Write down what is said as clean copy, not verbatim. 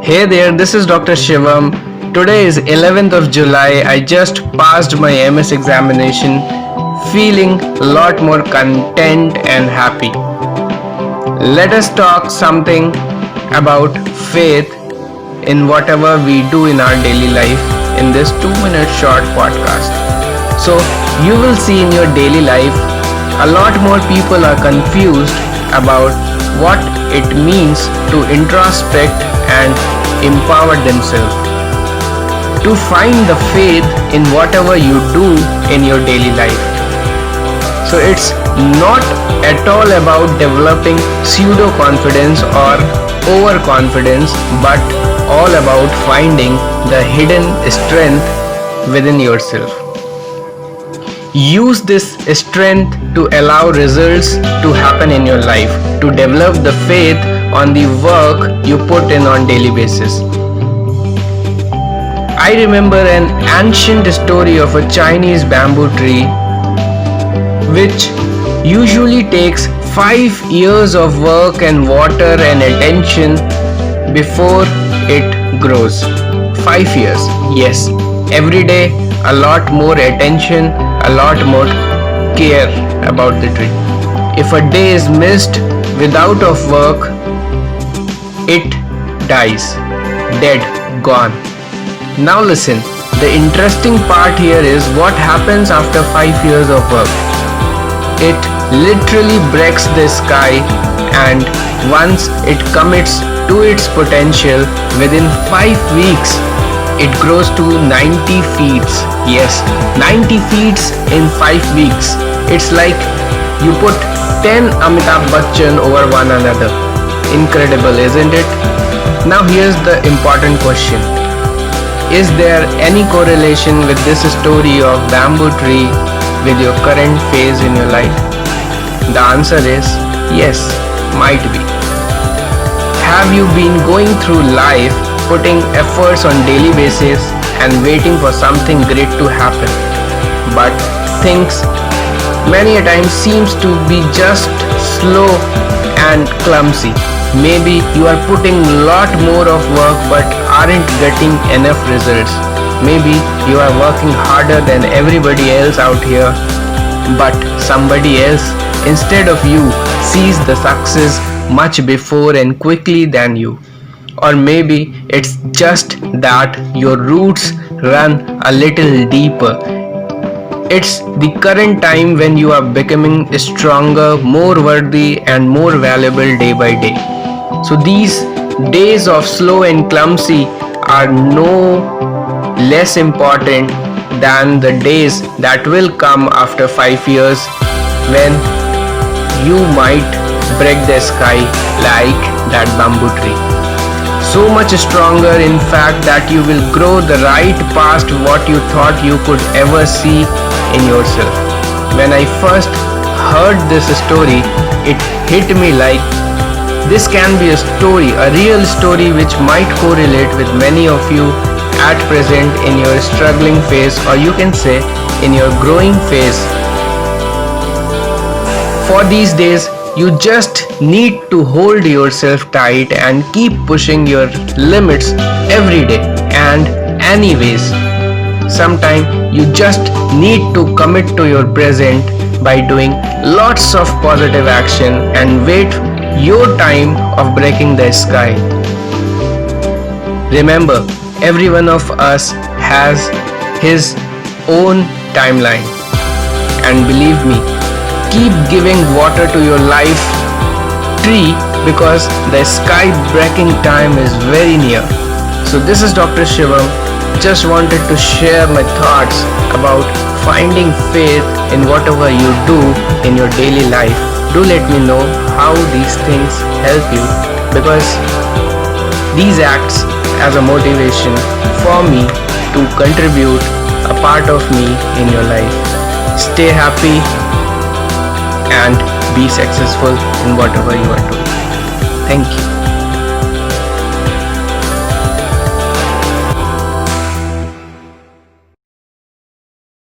Hey there, this is Dr. Shivam. Today is 11th of July. I just passed my MS examination, feeling a lot more content and happy. Let us talk something about faith in whatever we do in our daily life in this 2-minute short podcast. So, you will see in your daily life a lot more people are confused about what it means to introspect and empower themselves. To find the faith in whatever you do in your daily life. So it's not at all about developing pseudo confidence or overconfidence, but all about finding the hidden strength within yourself. Use this strength to allow results to happen in your life, to develop the faith on the work you put in on daily basis. I remember an ancient story of a Chinese bamboo tree which usually takes 5 years of work and water and attention before it grows. 5 years, yes. Every day a lot more attention, a lot more care about the tree. If a day is missed without of work, it dies, dead, gone. Now listen, the interesting part here is what happens after 5 years of work. It literally breaks the sky, and once it commits to its potential, within 5 weeks, it grows to 90 feet. Yes, 90 feet in 5 weeks. It's like you put 10 Amitabh Bachchan over one another. Incredible, isn't it? Now here's the important question. Is there any correlation with this story of bamboo tree with your current phase in your life? The answer is yes, might be. Have you been going through life putting efforts on daily basis and waiting for something great to happen, but things many a times seems to be just slow and clumsy? Maybe you are putting lot more of work but aren't getting enough results. Maybe you are working harder than everybody else out here, but somebody else instead of you sees the success much before and quickly than you. Or maybe it's just that your roots run a little deeper. It's the current time when you are becoming stronger, more worthy and more valuable day by day. So these days of slow and clumsy are no less important than the days that will come after 5 years when you might break the sky like that bamboo tree. So much stronger in fact that you will grow the right past what you thought you could ever see in yourself. When I first heard this story, it hit me like this can be a story, a real story which might correlate with many of you at present in your struggling phase, or you can say in your growing phase. For these days, you just need to hold yourself tight and keep pushing your limits every day and anyways. Sometimes you just need to commit to your present by doing lots of positive action and wait your time of breaking the sky. Remember, every one of us has his own timeline, and believe me, keep giving water to your life tree because the sky breaking time is very near. So this is Dr. Shivam. Just wanted to share my thoughts about finding faith in whatever you do in your daily life. Do let me know how these things help you, because these acts as a motivation for me to contribute a part of me in your life. Stay happy and be successful in whatever you are doing. Thank you.